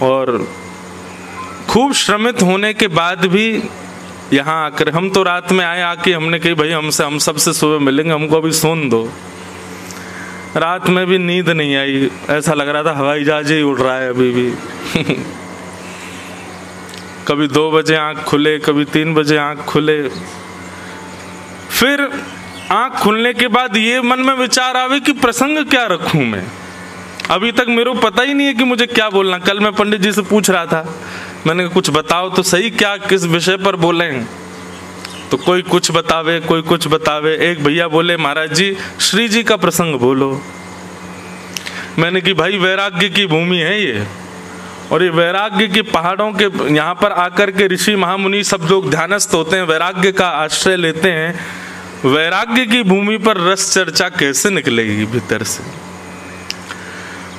और खूब श्रमित होने के बाद भी यहाँ आकर हम तो रात में आए, आके हमने कही भाई हम सबसे सुबह मिलेंगे, हमको अभी सोने दो। रात में भी नींद नहीं आई, ऐसा लग रहा था हवाई जहाज ही उड़ रहा है अभी भी। कभी 2 बजे आँख खुले, कभी 3 बजे आँख खुले। फिर आँख खुलने के बाद ये मन में विचार आवे कि प्रसंग क्या रखूं मैं। अभी तक मेरे को पता ही नहीं है कि मुझे क्या बोलना। कल मैं पंडित जी से पूछ रहा था, मैंने कहा कुछ बताओ तो सही, क्या किस विषय पर बोलें। तो कोई कुछ बतावे, कोई कुछ बतावे। एक भैया बोले महाराज जी श्री जी का प्रसंग बोलो। मैंने कि भाई वैराग्य की भूमि है ये, और ये वैराग्य के पहाड़ों के यहाँ पर आकर के ऋषि महामुनि सब लोग ध्यानस्थ होते हैं, वैराग्य का आश्रय लेते हैं। वैराग्य की भूमि पर रस चर्चा कैसे निकलेगी भीतर से।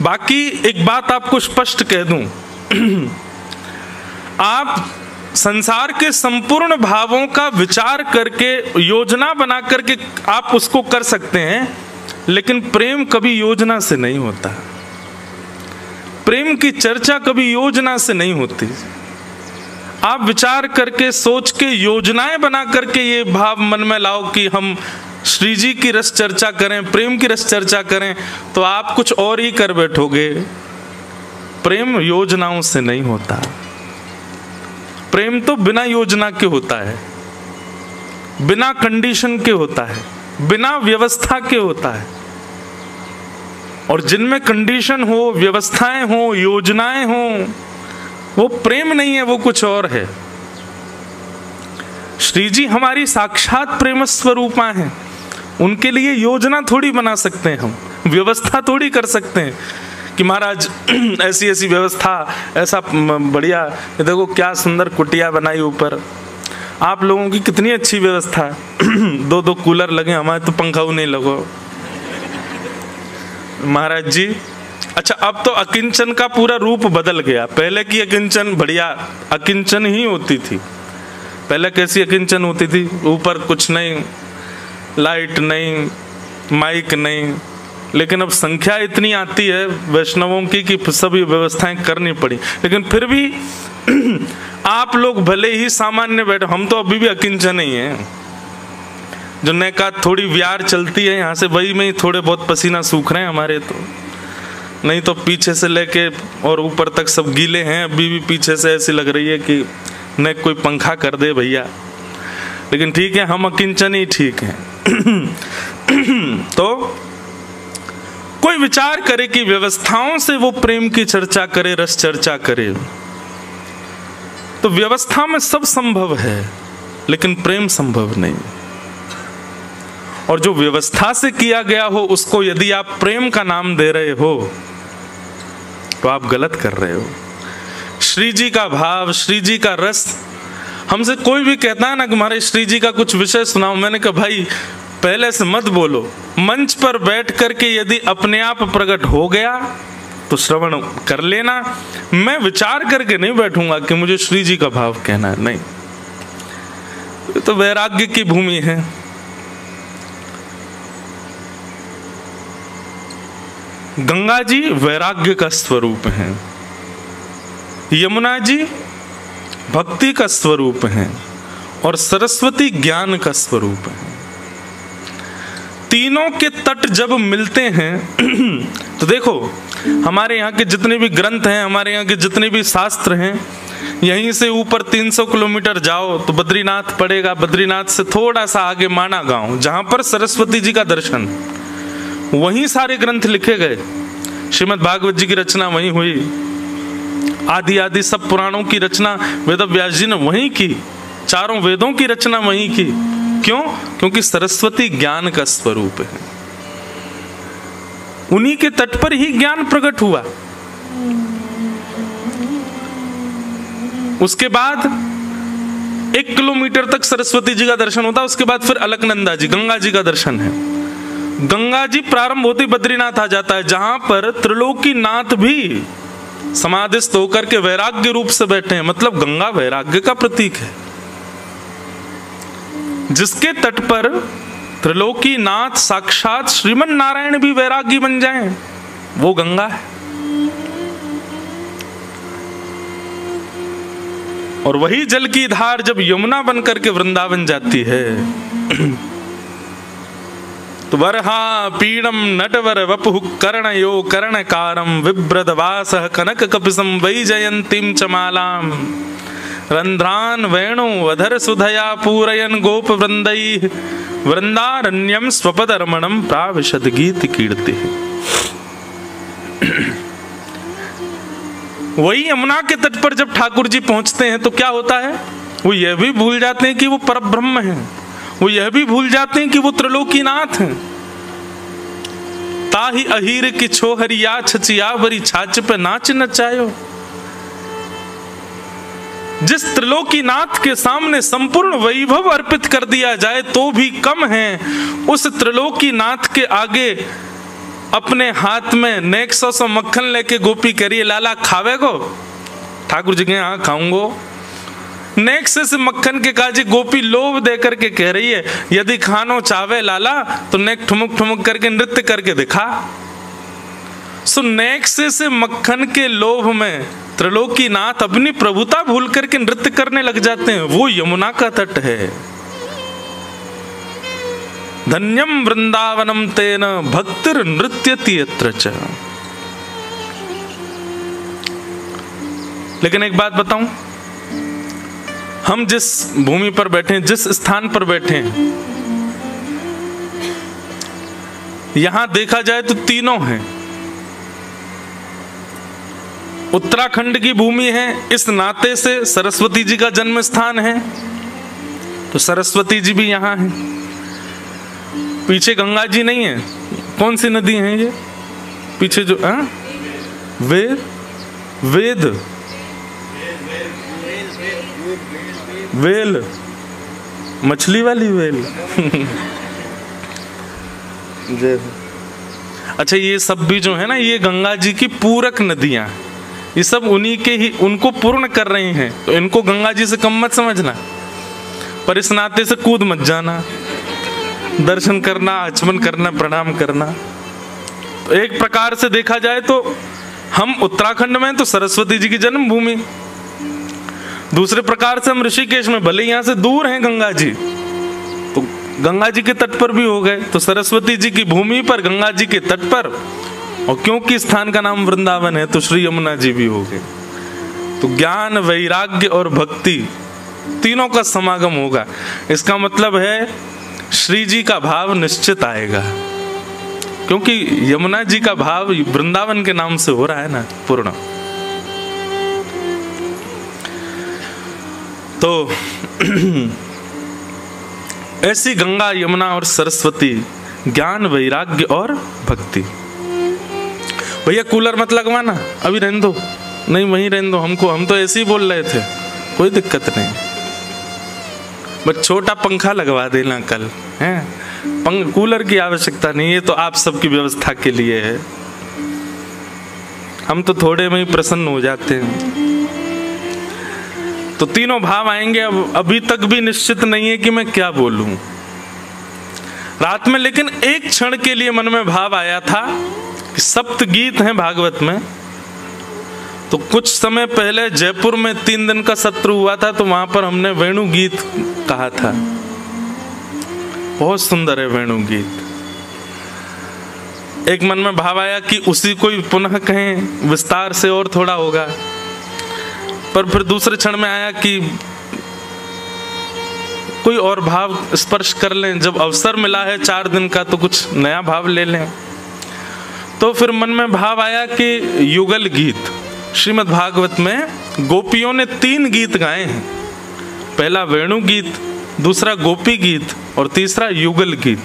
बाकी एक बात आपको स्पष्ट कह दूं, आप संसार के संपूर्ण भावों का विचार करके योजना बना करके आप उसको कर सकते हैं, लेकिन प्रेम कभी योजना से नहीं होता। प्रेम की चर्चा कभी योजना से नहीं होती। आप विचार करके सोच के योजनाएं बना करके ये भाव मन में लाओ कि हम श्री जी की रस चर्चा करें, प्रेम की रस चर्चा करें, तो आप कुछ और ही कर बैठोगे। प्रेम योजनाओं से नहीं होता। प्रेम तो बिना योजना के होता है, बिना कंडीशन के होता है, बिना व्यवस्था के होता है। और जिनमें कंडीशन हो, व्यवस्थाएं हो, योजनाएं हो, वो प्रेम नहीं है, वो कुछ और है। श्री जी हमारी साक्षात प्रेम स्वरूपा हैं। उनके लिए योजना थोड़ी बना सकते हैं हम, व्यवस्था थोड़ी कर सकते हैं कि महाराज ऐसी ऐसी व्यवस्था, ऐसा बढ़िया, ये देखो क्या सुंदर कुटिया बनाई ऊपर, आप लोगों की कितनी अच्छी व्यवस्था है। 2 कूलर लगे, हमारे तो पंखा नहीं लगो महाराज जी। अच्छा, अब तो अकिंचन का पूरा रूप बदल गया। पहले की अकिंचन बढ़िया अकिंचन ही होती थी। पहले कैसी अकिंचन होती थी? ऊपर कुछ नहीं, लाइट नहीं, माइक नहीं, लेकिन अब संख्या इतनी आती है वैष्णवों की कि सभी व्यवस्थाएं करनी पड़ी। लेकिन फिर भी आप लोग भले ही सामान्य बैठे, हम तो अभी भी अकिंचन ही हैं। जो नैका थोड़ी व्यार चलती है यहाँ से, वही में ही थोड़े बहुत पसीना सूख रहे हैं हमारे, तो नहीं तो पीछे से लेके और ऊपर तक सब गीले हैं। अभी भी पीछे से ऐसी लग रही है कि न कोई पंखा कर दे भैया। लेकिन ठीक है, हम अकिंचन ही ठीक हैं। तो कोई विचार करे कि व्यवस्थाओं से वो प्रेम की चर्चा करे, रस चर्चा करे, तो व्यवस्था में सब संभव है, लेकिन प्रेम संभव नहीं। और जो व्यवस्था से किया गया हो उसको यदि आप प्रेम का नाम दे रहे हो तो आप गलत कर रहे हो। श्री जी का भाव, श्री जी का रस, हमसे कोई भी कहता है ना कि हमारे श्री जी का कुछ विषय सुनाओ, मैंने कहा भाई पहले से मत बोलो, मंच पर बैठ करके यदि अपने आप प्रकट हो गया तो श्रवण कर लेना। मैं विचार करके नहीं बैठूंगा कि मुझे श्री जी का भाव कहना है, नहीं। तो वैराग्य की भूमि है। गंगा जी वैराग्य का स्वरूप है, यमुना जी भक्ति का स्वरूप है, और सरस्वती ज्ञान का स्वरूप है। तीनों के तट जब मिलते हैं तो देखो, हमारे यहाँ के जितने भी ग्रंथ हैं, हमारे यहाँ के जितने भी शास्त्र हैं, यहीं से ऊपर 300 किलोमीटर जाओ तो बद्रीनाथ पड़ेगा। बद्रीनाथ से थोड़ा सा आगे माना गांव, जहां पर सरस्वती जी का दर्शन, वहीं सारे ग्रंथ लिखे गए। श्रीमद् भागवत जी की रचना वहीं हुई, आदि आदि सब पुराणों की रचना वेद व्यास जी ने वहीं की, चारों वेदों की रचना वहीं की। क्यों? क्योंकि सरस्वती ज्ञान का स्वरूप है। उन्हीं के तट पर ही ज्ञान प्रकट हुआ। उसके बाद 1 किलोमीटर तक सरस्वती जी का दर्शन होता, उसके बाद फिर अलकनंदा जी, गंगा जी का दर्शन है। गंगा जी प्रारंभ होती बद्रीनाथ आ जाता है, जहां पर त्रिलोकीनाथ भी समाधिस्थ होकर के वैराग्य रूप से बैठे हैं। मतलब गंगा वैराग्य का प्रतीक है। जिसके तट पर त्रिलोकीनाथ साक्षात श्रीमन नारायण भी वैरागी बन जाएं, वो गंगा है। और वही जल की धार जब यमुना बन करके वृंदावन जाती है तो वरहा पीड़म नटवर वपुः कर्णयो कर्णकारम विभ्रदवासः कनक कपिसं वैजयन्तीं च मालां रंध्रान वेणु वधर सुधया पूरयन गोप वृंदैः वृंदारण्यम स्वपदरमणम प्राविशद गीत कीर्ति। वही यमुना के तट पर जब ठाकुर जी पहुंचते हैं तो क्या होता है, वो यह भी भूल जाते हैं कि वो परब्रह्म हैं, वो यह भी भूल जाते हैं कि वो त्रिलोकीनाथ हैं। ताही अहीर की छोहरिया छचिया बरी छाछ पे नाच नचायो। जिस त्रिलोकीनाथ के सामने संपूर्ण वैभव अर्पित कर दिया जाए तो भी कम है, उस त्रिलोकीनाथ के आगे अपने हाथ में नेक्सो सो मक्खन लेके गोपी करिए लाला खावे को। ठाकुर जी के हाँ खाऊंगो। नेक्से से मक्खन के काजी गोपी लोभ दे करके कह रही है यदि खानो चावे लाला तो नेक ठुमुक ठुमुक करके नृत्य करके दिखा। सो नेक्से से मक्खन के लोभ में त्रिलोकीनाथ अपनी प्रभुता भूल करके नृत्य करने लग जाते हैं। वो यमुना का तट है। धन्यम वृंदावनम तेन भक्तिर नृत्यति यत्र च। लेकिन एक बात बताऊं, हम जिस भूमि पर बैठे हैं, जिस स्थान पर बैठे हैं, यहां देखा जाए तो तीनों हैं। उत्तराखंड की भूमि है, इस नाते से सरस्वती जी का जन्म स्थान है, तो सरस्वती जी भी यहां है। पीछे गंगा जी नहीं है, कौन सी नदी है ये पीछे जो वेद वेल, मछली वाली वेल अच्छा, ये सब भी जो है ना, ये गंगा जी की पूरक नदियां, ये सब उन्हीं के ही, उनको पूर्ण कर रही हैं। तो इनको गंगा जी से कम मत समझना, पर इस नाते से कूद मत जाना, दर्शन करना, आचमन करना, प्रणाम करना। तो एक प्रकार से देखा जाए तो हम उत्तराखंड में तो सरस्वती जी की जन्मभूमि, दूसरे प्रकार से हम ऋषिकेश में, भले यहां से दूर हैं गंगा जी, तो गंगा जी के तट पर भी हो गए, तो सरस्वती जी की भूमि पर, गंगा जी के तट पर, और क्योंकि स्थान का नाम वृंदावन है तो श्री यमुना जी भी हो गए। तो ज्ञान, वैराग्य और भक्ति तीनों का समागम होगा। इसका मतलब है श्री जी का भाव निश्चित आएगा, क्योंकि यमुना जी का भाव वृंदावन के नाम से हो रहा है ना पूर्ण। तो ऐसी गंगा, यमुना और सरस्वती, ज्ञान, वैराग्य और भक्ति। भैया कूलर मत लगवाना, अभी रहने दो, नहीं वहीं रहने दो हमको, हम तो ऐसे ही बोल रहे थे, कोई दिक्कत नहीं, बस छोटा पंखा लगवा देना कल है। कूलर की आवश्यकता नहीं है, तो आप सबकी व्यवस्था के लिए है, हम तो थोड़े में ही प्रसन्न हो जाते हैं। तो तीनों भाव आएंगे। अब अभी तक भी निश्चित नहीं है कि मैं क्या बोलूं रात में, लेकिन एक क्षण के लिए मन में भाव आया था कि सप्त गीत हैं भागवत में। तो कुछ समय पहले जयपुर में 3 दिन का सत्र हुआ था, तो वहां पर हमने वेणु गीत कहा था, बहुत सुंदर है वेणु गीत। एक मन में भाव आया कि उसी को पुनः कहें, विस्तार से और थोड़ा होगा, पर फिर दूसरे क्षण में आया कि कोई और भाव स्पर्श कर लें, जब अवसर मिला है 4 दिन का तो कुछ नया भाव ले लें। तो फिर मन में भाव आया कि युगल गीत, श्रीमद् भागवत में गोपियों ने 3 गीत गाए हैं, पहला वेणु गीत, दूसरा गोपी गीत और तीसरा युगल गीत।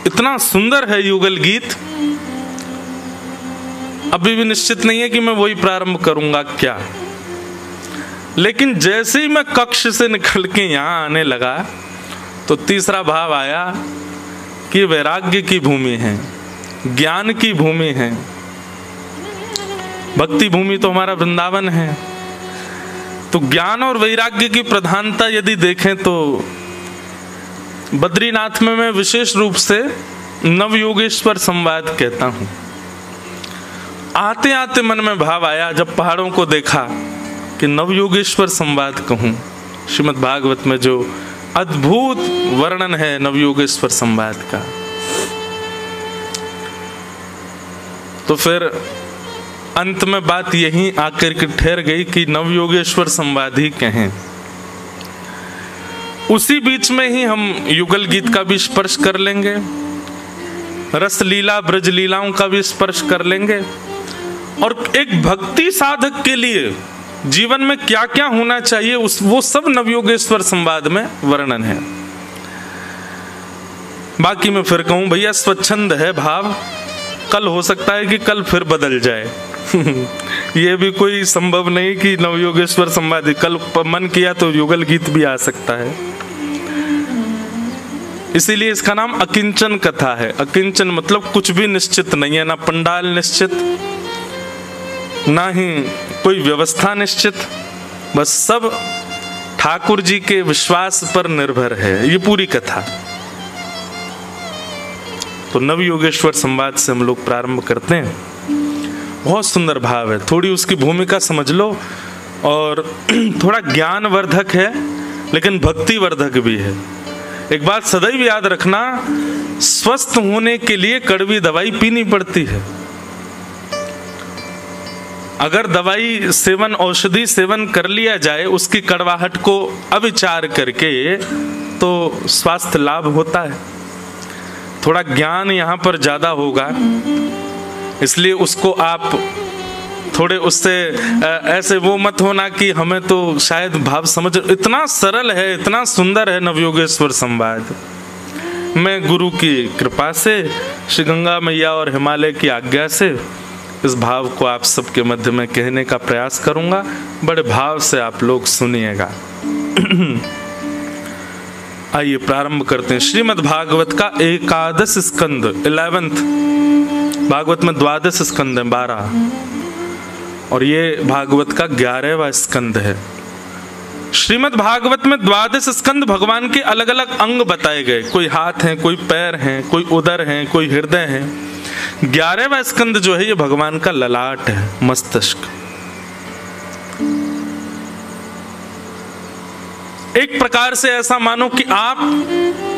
इतना सुंदर है युगल गीत, अभी भी निश्चित नहीं है कि मैं वही प्रारंभ करूंगा क्या, लेकिन जैसे ही मैं कक्ष से निकल के यहां आने लगा तो तीसरा भाव आया कि वैराग्य की भूमि है, ज्ञान की भूमि है, भक्ति भूमि तो हमारा वृंदावन है। तो ज्ञान और वैराग्य की प्रधानता यदि देखें तो बद्रीनाथ में मैं विशेष रूप से नवयोगेश्वर संवाद कहता हूं। आते आते मन में भाव आया जब पहाड़ों को देखा कि नवयोगेश्वर संवाद कहूं। श्रीमद् भागवत में जो अद्भुत वर्णन है नवयोगेश्वर संवाद का, तो फिर अंत में बात यहीं आकर के ठहर गई कि नवयोगेश्वर संवाद ही कहें। उसी बीच में ही हम युगल गीत का भी स्पर्श कर लेंगे, रस लीला ब्रज लीलाओं का भी स्पर्श कर लेंगे, और एक भक्ति साधक के लिए जीवन में क्या क्या होना चाहिए वो सब नवयोगेश्वर संवाद में वर्णन है। बाकी मैं फिर कहूं भैया स्वच्छंद है भाव, कल हो सकता है कि कल फिर बदल जाए ये भी कोई संभव नहीं कि नवयोगेश्वर संवाद कल मन किया तो युगल गीत भी आ सकता है। इसीलिए इसका नाम अकिंचन कथा है। अकिंचन मतलब कुछ भी निश्चित नहीं है, ना पंडाल निश्चित, ना ही कोई व्यवस्था निश्चित, बस सब ठाकुर जी के विश्वास पर निर्भर है ये पूरी कथा। तो नवयोगेश्वर संवाद से हम लोग प्रारंभ करते हैं। बहुत सुंदर भाव है, थोड़ी उसकी भूमिका समझ लो, और थोड़ा ज्ञानवर्धक है लेकिन भक्तिवर्धक भी है। एक बात सदैव याद रखना, स्वस्थ होने के लिए कड़वी दवाई पीनी पड़ती है। अगर दवाई सेवन, औषधि सेवन कर लिया जाए उसकी कड़वाहट को अविचार करके, तो स्वास्थ्य लाभ होता है। थोड़ा ज्ञान यहाँ पर ज्यादा होगा, इसलिए उसको आप थोड़े उससे ऐसे वो मत होना कि हमें तो शायद भाव समझ। इतना सरल है, इतना सुंदर है नवयोगेश्वर संवाद। मैं गुरु की कृपा से, श्री गंगा मैया और हिमालय की आज्ञा से इस भाव को आप सबके मध्य में कहने का प्रयास करूंगा। बड़े भाव से आप लोग सुनिएगा। आइए प्रारंभ करते हैं। श्रीमद् भागवत का 11 स्कंद, 11th, भागवत में 12 स्कंद है, 12, और ये भागवत का 11वां स्कंद है। श्रीमद् भागवत में 12 स्कंद भगवान के अलग अलग अंग बताए गए। कोई हाथ हैं, कोई पैर हैं, कोई उदर हैं, कोई हृदय हैं। 11वां स्कंद जो है ये भगवान का ललाट है, मस्तिष्क। एक प्रकार से ऐसा मानो कि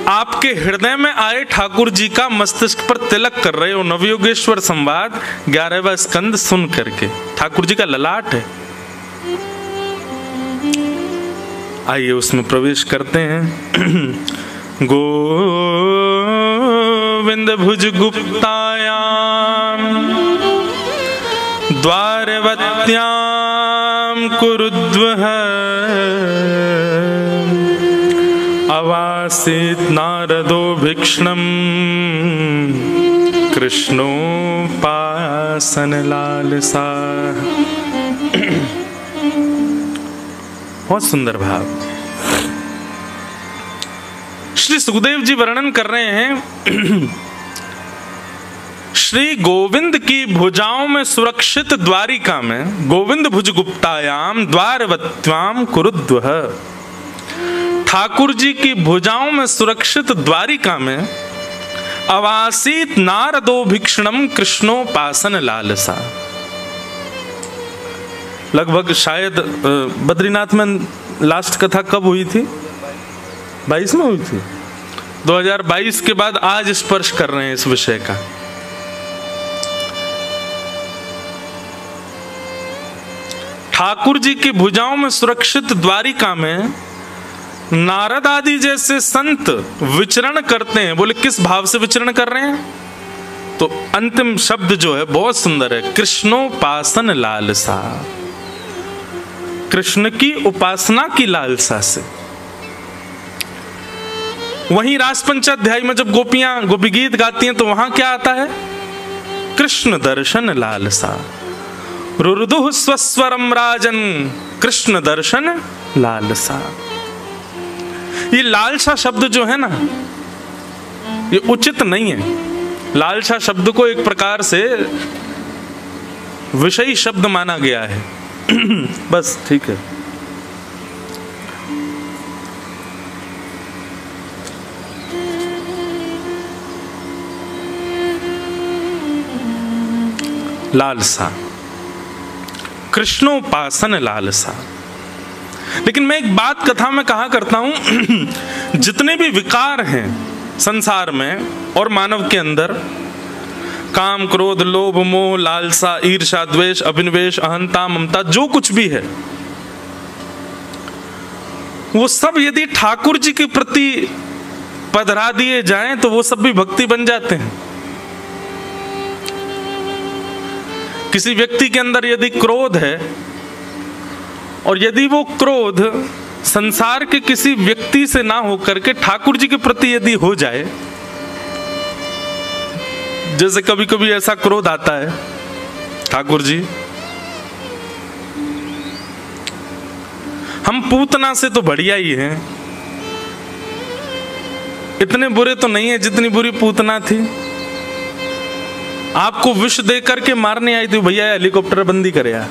आपके हृदय में आए ठाकुर जी का मस्तिष्क पर तिलक कर रहे हो। नवयोगेश्वर संवाद 11वां स्कंद सुन करके, ठाकुर जी का ललाट है। आइए उसमें प्रवेश करते हैं। गोविंद भुज गुप्तायाम द्वारवत्याम कुरुद्वः अवासीत नारदो भिक्षणम कृष्णोपासन लालसा। बहुत सुंदर भाव। श्री सुखदेव जी वर्णन कर रहे हैं, श्री गोविंद की भुजाओं में सुरक्षित द्वारिका में, गोविंद भुज गुप्तायाम द्वारवत्याम कुरुद्वः, ठाकुर जी की भुजाओं में सुरक्षित द्वारिका में अवासीत नारदो भिक्षणम कृष्णोपासन लालसा। लगभग शायद बद्रीनाथ में लास्ट कथा कब हुई थी? 22 में हुई थी। 2022 के बाद आज स्पर्श कर रहे हैं इस विषय का। ठाकुर जी की भुजाओं में सुरक्षित द्वारिका में नारद आदि जैसे संत विचरण करते हैं। बोले किस भाव से विचरण कर रहे हैं? तो अंतिम शब्द जो है बहुत सुंदर है, कृष्णोपासन लालसा। कृष्ण की उपासना की लालसा से। वहीं रास पंचाध्याय में जब गोपियां गोपी गीत गाती हैं तो वहां क्या आता है? कृष्ण दर्शन लालसा। रुरुदुः स्वस्वरम राजन कृष्ण दर्शन लालसा। ये लालसा शब्द जो है ना, ये उचित नहीं है। लालसा शब्द को एक प्रकार से विषयी शब्द माना गया है। बस ठीक है। लालसा, कृष्णोपासन लालसा। लेकिन मैं एक बात कथा में कहा करता हूं, जितने भी विकार हैं संसार में और मानव के अंदर, काम, क्रोध, लोभ, मोह, लालसा, ईर्ष्या, द्वेष, अभिनिवेश, अहंता, ममता, जो कुछ भी है, वो सब यदि ठाकुर जी के प्रति पधरा दिए जाएं तो वो सब भी भक्ति बन जाते हैं। किसी व्यक्ति के अंदर यदि क्रोध है और यदि वो क्रोध संसार के किसी व्यक्ति से ना होकर के ठाकुर जी के प्रति यदि हो जाए, जैसे कभी कभी ऐसा क्रोध आता है, ठाकुर जी हम पूतना से तो बढ़िया ही हैं, इतने बुरे तो नहीं है जितनी बुरी पूतना थी, आपको विष दे करके मारने आई थी, भैया हेलीकॉप्टर बंदी करे यार।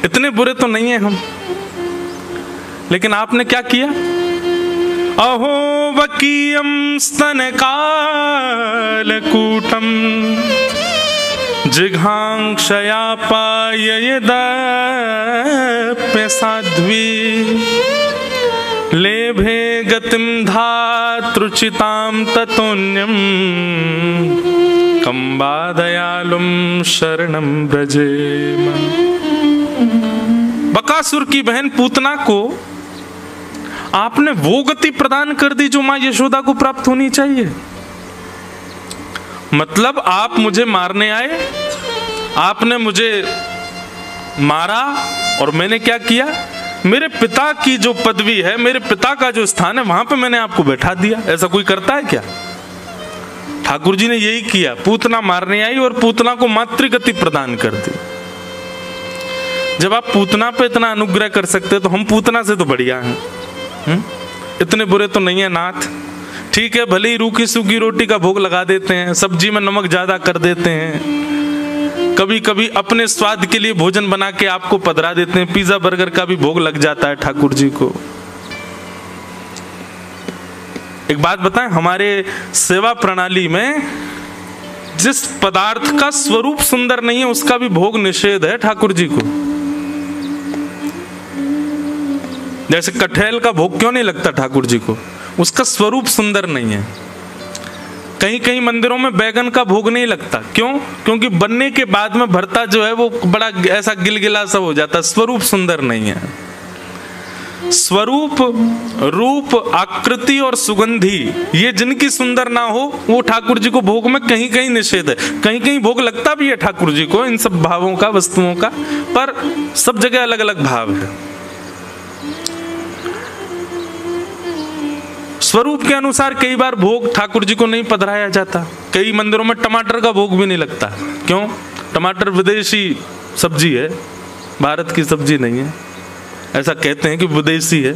इतने बुरे तो नहीं है हम, लेकिन आपने क्या किया? अहो वकीयम स्तन कालकूटम जिघांक्षया पाययदप्य साध्वी लेभे गतिम धातृचिताम ततोन्यम कंबा दयालुम शरणम ब्रजेम। बकासुर की बहन पूतना को आपने वो गति प्रदान कर दी जो मां यशोदा को प्राप्त होनी चाहिए। मतलब आप मुझे मारने आए, आपने मुझे मारा और मैंने क्या किया? मेरे पिता की जो पदवी है, मेरे पिता का जो स्थान है, वहां पे मैंने आपको बैठा दिया। ऐसा कोई करता है क्या? ठाकुर जी ने यही किया, पूतना मारने आई और पूतना को मातृगति प्रदान कर दी। जब आप पूतना पे इतना अनुग्रह कर सकते तो हम पूतना से तो बढ़िया हैं, इतने बुरे तो नहीं है नाथ। ठीक है, भले ही रूखी सूखी रोटी का भोग लगा देते हैं, सब्जी में नमक ज्यादा कर देते हैं, कभी कभी अपने स्वाद के लिए भोजन बना के आपको पधरा देते हैं, पिज्जा बर्गर का भी भोग लग जाता है ठाकुर जी को। एक बात बताएं, हमारे सेवा प्रणाली में जिस पदार्थ का स्वरूप सुंदर नहीं है उसका भी भोग निषेध है ठाकुर जी को। जैसे कटहल का भोग क्यों नहीं लगता ठाकुर जी को? उसका स्वरूप सुंदर नहीं है। कहीं कहीं मंदिरों में बैगन का भोग नहीं लगता, क्यों? क्योंकि बनने के बाद में भरता जो है वो बड़ा ऐसा गिलगिला सा हो जाता, स्वरूप सुंदर नहीं है। स्वरूप, रूप, आकृति और सुगंधी, ये जिनकी सुंदर ना हो वो ठाकुर जी को भोग में कहीं कहीं निषेध है। कहीं कहीं भोग लगता भी है ठाकुर जी को इन सब भावों का, वस्तुओं का, पर सब जगह अलग अलग भाव है। स्वरूप के अनुसार कई बार भोग ठाकुर जी को नहीं पधराया जाता। कई मंदिरों में टमाटर का भोग भी नहीं लगता, क्यों? टमाटर विदेशी सब्जी है, भारत की सब्जी नहीं है। ऐसा कहते हैं कि विदेशी है।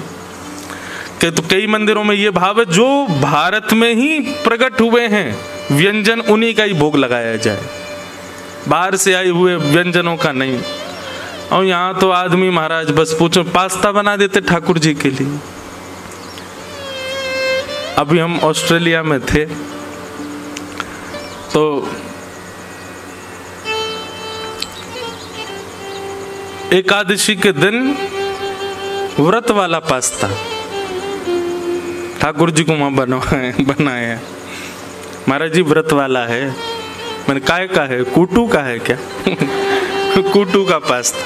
तो कई मंदिरों में ये भाव है जो भारत में ही प्रकट हुए हैं व्यंजन, उन्हीं का ही भोग लगाया जाए, बाहर से आए हुए व्यंजनों का नहीं। और यहाँ तो आदमी महाराज बस पूछो, पास्ता बना देते ठाकुर जी के लिए। अभी हम ऑस्ट्रेलिया में थे तो एकादशी के दिन व्रत वाला पास्ता ठाकुर जी को वहां बनाया। महाराज जी व्रत वाला है। मैंने काय का है? कूटू का है क्या? कूटू का पास्ता।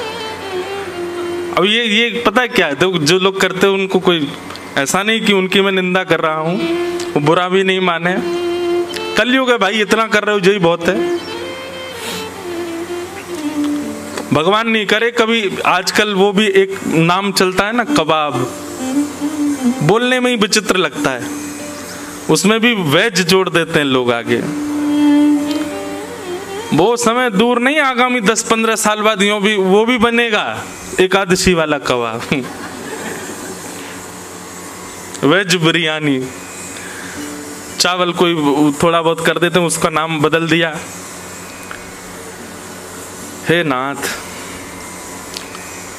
अब ये पता है क्या है? तो जो लोग करते हैं उनको कोई ऐसा नहीं कि उनकी मैं निंदा कर रहा हूं, वो बुरा भी नहीं माने। कलयुग है भाई, इतना कर रहे हो यही बहुत है। भगवान नहीं करे कभी। आजकल वो भी एक नाम चलता है ना, कबाब, बोलने में ही विचित्र लगता है, उसमें भी वेज जोड़ देते हैं लोग आगे। वो समय दूर नहीं, आगामी 10-15 साल बाद वो भी बनेगा एकादशी वाला कबाब। वेज बिरयानी, चावल कोई थोड़ा बहुत कर देते हैं, उसका नाम बदल दिया। हे नाथ,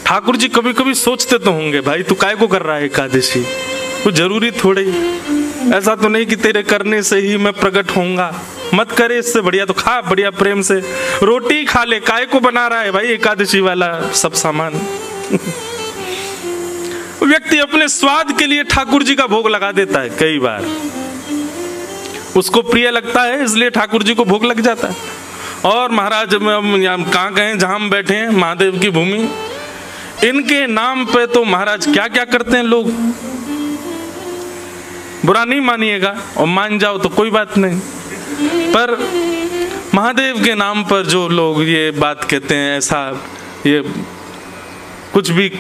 ठाकुर जी कभी कभी सोचते तो होंगे भाई तू काय को कर रहा है एकादशी, वो जरूरी थोड़े ही। ऐसा तो नहीं कि तेरे करने से ही मैं प्रकट होऊंगा, मत करे, इससे बढ़िया तो खा, बढ़िया प्रेम से रोटी खा ले, काय को बना रहा है भाई एकादशी वाला सब सामान। व्यक्ति अपने स्वाद के लिए ठाकुर जी का भोग लगा देता है, कई बार उसको प्रिय लगता है इसलिए ठाकुर जी को भोग लग जाता है। और महाराज हम कहाँ गए, जहां हम बैठे हैं महादेव की भूमि, इनके नाम पे तो महाराज क्या क्या करते हैं लोग। बुरा नहीं मानिएगा, और मान जाओ तो कोई बात नहीं, पर महादेव के नाम पर जो लोग ये बात कहते हैं, ऐसा ये कुछ भी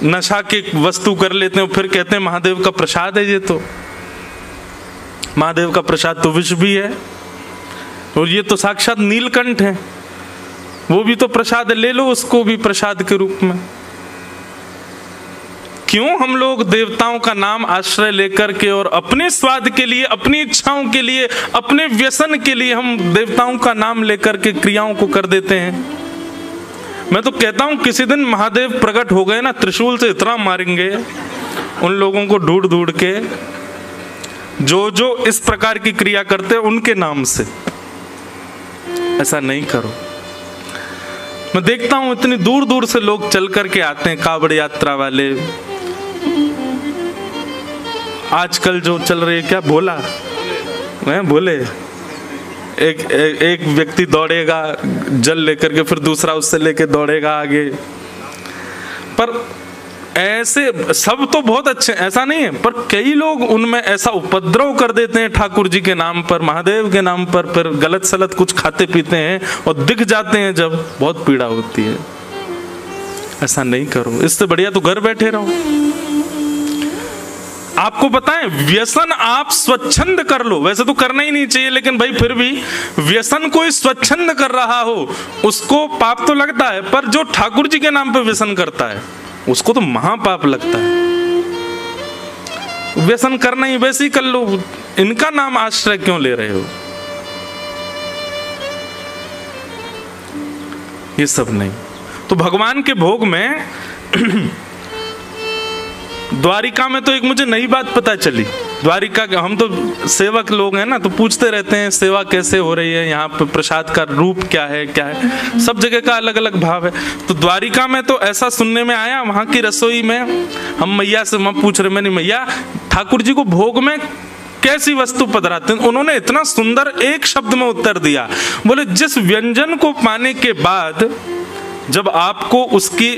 नशा की वस्तु कर लेते हैं, फिर कहते हैं महादेव का प्रसाद है। ये तो महादेव का प्रसाद तो विष भी है, और ये तो साक्षात नीलकंठ है, वो भी तो प्रसाद है, ले लो उसको भी प्रसाद के रूप में। क्यों हम लोग देवताओं का नाम आश्रय लेकर के और अपने स्वाद के लिए, अपनी इच्छाओं के लिए, अपने व्यसन के लिए हम देवताओं का नाम लेकर के क्रियाओं को कर देते हैं। मैं तो कहता हूं किसी दिन महादेव प्रकट हो गए ना, त्रिशूल से इतना मारेंगे उन लोगों को ढूंढ ढूंढ के जो जो इस प्रकार की क्रिया करते हैं उनके नाम से। ऐसा नहीं करो। मैं देखता हूं इतनी दूर दूर से लोग चल करके आते हैं, कावड़ यात्रा वाले, आजकल जो चल रही है क्या भोला, मैं भोले, एक व्यक्ति दौड़ेगा जल लेकर के, फिर दूसरा उससे लेके दौड़ेगा आगे। पर ऐसे सब तो बहुत अच्छे, ऐसा नहीं है, पर कई लोग उनमें ऐसा उपद्रव कर देते हैं ठाकुर जी के नाम पर, महादेव के नाम पर, फिर गलत सलत कुछ खाते पीते हैं और दिख जाते हैं जब, बहुत पीड़ा होती है। ऐसा नहीं करो, इससे बढ़िया तो घर बैठे रहो। आपको पता है व्यसन आप स्वच्छंद कर लो, वैसे तो करना ही नहीं चाहिए, लेकिन भाई फिर भी व्यसन कोई स्वच्छंद कर रहा हो उसको पाप तो लगता है, पर जो ठाकुर जी के नाम पे व्यसन करता है उसको तो महापाप लगता है। व्यसन करना ही वैसे ही कर लो, इनका नाम आश्रय क्यों ले रहे हो? ये सब नहीं। तो भगवान के भोग में द्वारिका में तो एक मुझे नई बात पता चली। द्वारिका के हम तो सेवक लोग हैं ना, तो पूछते रहते हैं सेवा कैसे हो रही है, यहाँ पे प्रसाद का रूप क्या है, क्या है, सब जगह का अलग अलग भाव है। तो द्वारिका में तो ऐसा सुनने में आया, वहाँ की रसोई में हम मैया से पूछ रहे, मैंने मैया ठाकुर जी को भोग में कैसी वस्तु पधराते हैं? उन्होंने इतना सुंदर एक शब्द में उत्तर दिया, बोले जिस व्यंजन को पाने के बाद जब आपको उसकी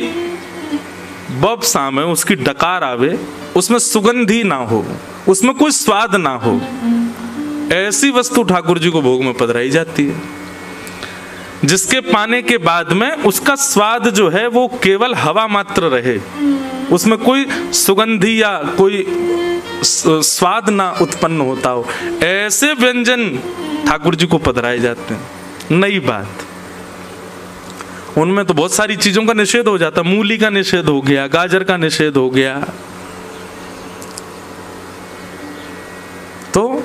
बब सामे, उसकी डकार आवे, उसमें सुगंधी ना हो, उसमें कोई स्वाद ना हो, ऐसी वस्तु ठाकुर जी को भोग में पधराई जाती है, जिसके पाने के बाद में उसका स्वाद जो है वो केवल हवा मात्र रहे, उसमें कोई सुगंधी या कोई स्वाद ना उत्पन्न होता हो, ऐसे व्यंजन ठाकुर जी को पधराए जाते हैं। नई बात, उनमें तो बहुत सारी चीजों का निषेध हो जाता, मूली का निषेध हो गया, गाजर का निषेध हो गया। तो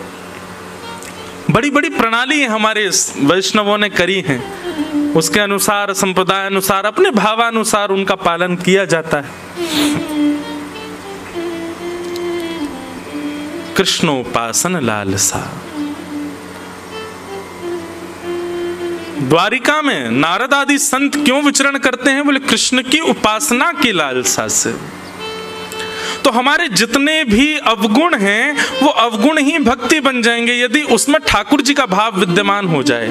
बड़ी बड़ी प्रणाली हमारे वैष्णवों ने करी हैं, उसके अनुसार, संप्रदाय अनुसार, अपने भावानुसार उनका पालन किया जाता है। कृष्णोपासन लालसा। द्वारिका में नारद आदि संत क्यों विचरण करते हैं? बोले कृष्ण की उपासना की लालसा से। तो हमारे जितने भी अवगुण हैं वो अवगुण ही भक्ति बन जाएंगे यदि उसमें ठाकुर जी का भाव विद्यमान हो जाए।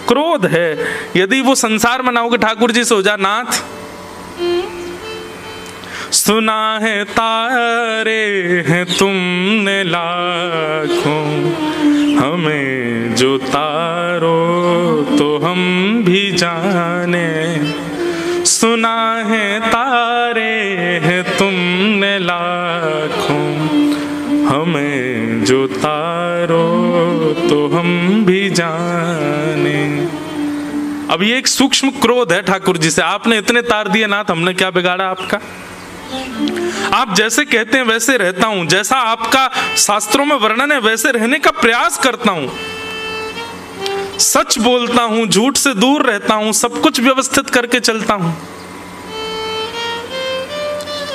क्रोध है, यदि वो संसार मनाओगे ठाकुर जी से हो जा, नाथ सुना है तारे हैं तुमने लाखों, हमें जो तारो तो हम भी जाने, सुना है तारे हैं तुमने लाखों, हमें जो तारो तो हम भी जाने। अब ये एक सूक्ष्म क्रोध है ठाकुर जी से, आपने इतने तार दिए नाथ, हमने क्या बिगाड़ा आपका? आप जैसे कहते हैं वैसे रहता हूं, जैसा आपका शास्त्रों में वर्णन है वैसे रहने का प्रयास करता हूं, सच बोलता हूं, झूठ से दूर रहता हूं, सब कुछ व्यवस्थित करके चलता हूं।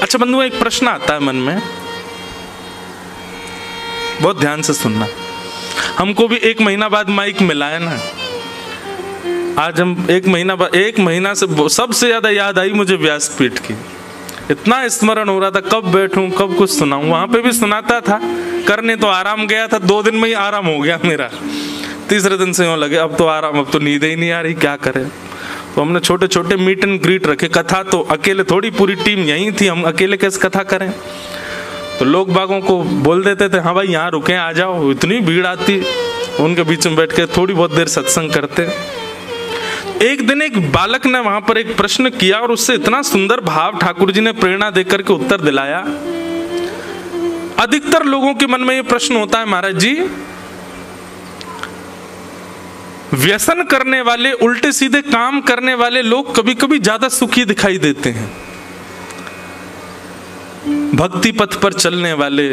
अच्छा बंधु, एक प्रश्न आता है मन में, बहुत ध्यान से सुनना। हमको भी 1 महीना बाद माइक मिला है ना, आज हम 1 महीना से सबसे ज्यादा याद आई मुझे व्यासपीठ की। इतना स्मरण हो रहा था कब बैठूं कब कुछ सुनाऊं। वहां पे भी सुनाता था, करने तो आराम गया था, 2 दिन में ही आराम हो गया मेरा। तीसरे दिन से यूं लगे अब तो आराम, अब तो नींद ही नहीं आ रही, क्या करें। तो हमने छोटे छोटे मीट एंड ग्रीट रखे। कथा तो अकेले थोड़ी, पूरी टीम यहीं थी, हम अकेले कैसे कथा करें। तो लोग बागों को बोल देते थे हाँ भाई यहाँ रुके, आ जाओ। इतनी भीड़ आती, उनके बीच में बैठ के थोड़ी बहुत देर सत्संग करते। एक दिन एक बालक ने वहां पर एक प्रश्न किया और उससे इतना सुंदर भाव ठाकुर जी ने प्रेरणा देकर के उत्तर दिलाया। अधिकतर लोगों के मन में ये प्रश्न होता है, महाराज जी व्यसन करने वाले, उल्टे सीधे काम करने वाले लोग कभी कभी ज्यादा सुखी दिखाई देते हैं। भक्ति पथ पर चलने वाले,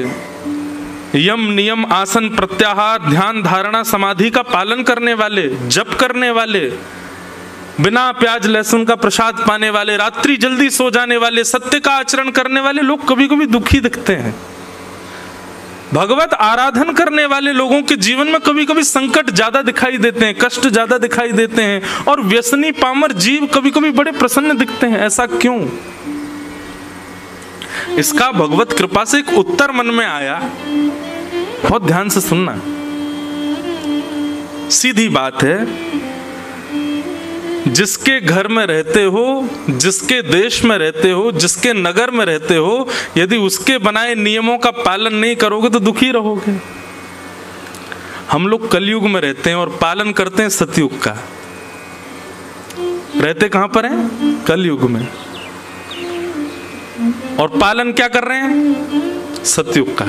यम नियम आसन प्रत्याहार ध्यान धारणा समाधि का पालन करने वाले, जप करने वाले, बिना प्याज लहसुन का प्रसाद पाने वाले, रात्रि जल्दी सो जाने वाले, सत्य का आचरण करने वाले लोग कभी कभी दुखी दिखते हैं। भगवत आराधन करने वाले लोगों के जीवन में कभी कभी संकट ज्यादा दिखाई देते हैं, कष्ट ज्यादा दिखाई देते हैं, और व्यसनी पामर जीव कभी कभी बड़े प्रसन्न दिखते हैं। ऐसा क्यों? इसका भगवत कृपा से एक उत्तर मन में आया, बहुत ध्यान से सुनना। सीधी बात है, जिसके घर में रहते हो, जिसके देश में रहते हो, जिसके नगर में रहते हो, यदि उसके बनाए नियमों का पालन नहीं करोगे तो दुखी रहोगे। हम लोग कलयुग में रहते हैं और पालन करते हैं सतयुग का। रहते कहां पर हैं? कलयुग में। और पालन क्या कर रहे हैं? सतयुग का।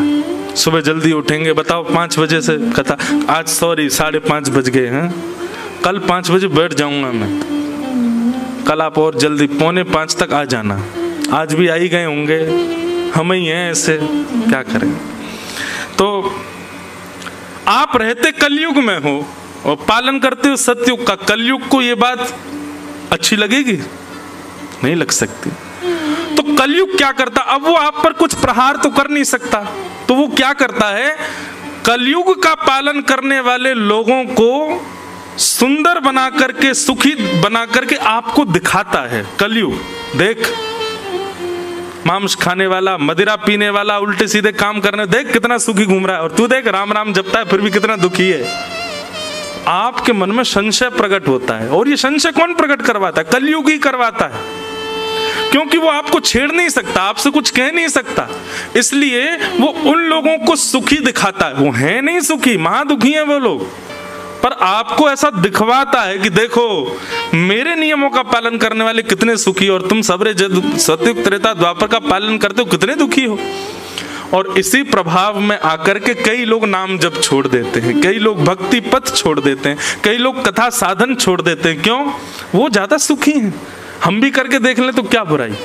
सुबह जल्दी उठेंगे, बताओ 5 बजे से कथा, आज सॉरी 5:30 बज गए हैं, कल 5 बजे बैठ जाऊंगा मैं, कल आप और जल्दी 4:45 तक आ जाना। आज भी आ ही गए होंगे, हम ही हैं ऐसे, क्या करें। तो आप रहते कलयुग में हो और पालन करते हो सतयुग का। कलयुग को ये बात अच्छी लगेगी? नहीं लग सकती। तो कलयुग क्या करता? अब वो आप पर कुछ प्रहार तो कर नहीं सकता, तो वो क्या करता है? कलयुग का पालन करने वाले लोगों को सुंदर बना करके, सुखी बना करके आपको दिखाता है। कलयुग देख, मांस खाने वाला, मदिरा पीने वाला, उल्टे सीधे काम करने, देख कितना सुखी घूम रहा है, और तू देख राम राम जपता है फिर भी कितना दुखी है। आपके मन में संशय प्रकट होता है, और ये संशय कौन प्रकट करवाता है? कलयुग ही करवाता है, क्योंकि वो आपको छेड़ नहीं सकता, आपसे कुछ कह नहीं सकता, इसलिए वो उन लोगों को सुखी दिखाता है। वो है नहीं सुखी, महादुखी है वो लोग, पर आपको ऐसा दिखवाता है कि देखो मेरे नियमों का पालन करने वाले कितने सुखी, और तुम सबरे सतयुग त्रेता द्वापर का पालन करते हो कितने दुखी हो। और इसी प्रभाव में आकर के कई लोग नाम जप छोड़ देते हैं, कई लोग भक्ति पथ छोड़ देते हैं, कई लोग कथा साधन छोड़ देते हैं। क्यों? वो ज्यादा सुखी हैं। हम भी करके देख लें तो क्या बुराई।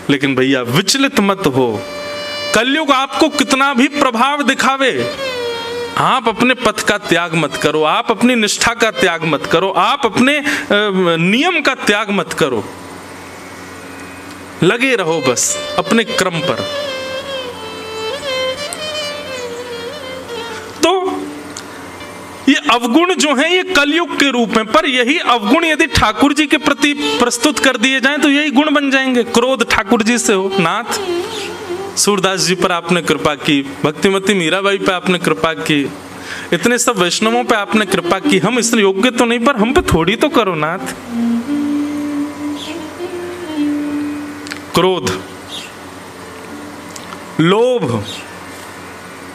लेकिन भैया विचलित मत हो, कलयुग आपको कितना भी प्रभाव दिखावे, आप अपने पथ का त्याग मत करो, आप अपनी निष्ठा का त्याग मत करो, आप अपने नियम का त्याग मत करो, लगे रहो बस अपने क्रम पर। तो ये अवगुण जो हैं ये कलयुग के रूप में, पर यही अवगुण यदि ठाकुर जी के प्रति प्रस्तुत कर दिए जाएं तो यही गुण बन जाएंगे। क्रोध ठाकुर जी से हो, नाथ सूरदास जी पर आपने कृपा की, भक्तिमती मीराबाई पे आपने कृपा की, इतने सब वैष्णवों पे आपने कृपा की, हम इस योग्य तो नहीं पर हम पे थोड़ी तो करो नाथ। क्रोध, लोभ,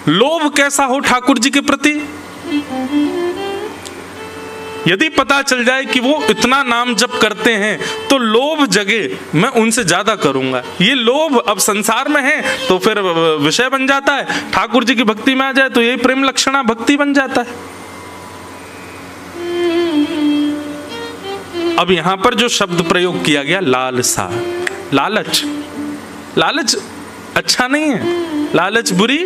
लोभ कैसा हो ठाकुर जी के प्रति? यदि पता चल जाए कि वो इतना नाम जप करते हैं तो लोभ जगे, मैं उनसे ज्यादा करूंगा, ये लोभ अब संसार में है तो फिर विषय बन जाता है। ठाकुर जी की भक्ति में आ जाए तो यही प्रेम लक्षणा भक्ति बन जाता है। अब यहां पर जो शब्द प्रयोग किया गया लालसा, लालच, लालच अच्छा नहीं है, लालच बुरी,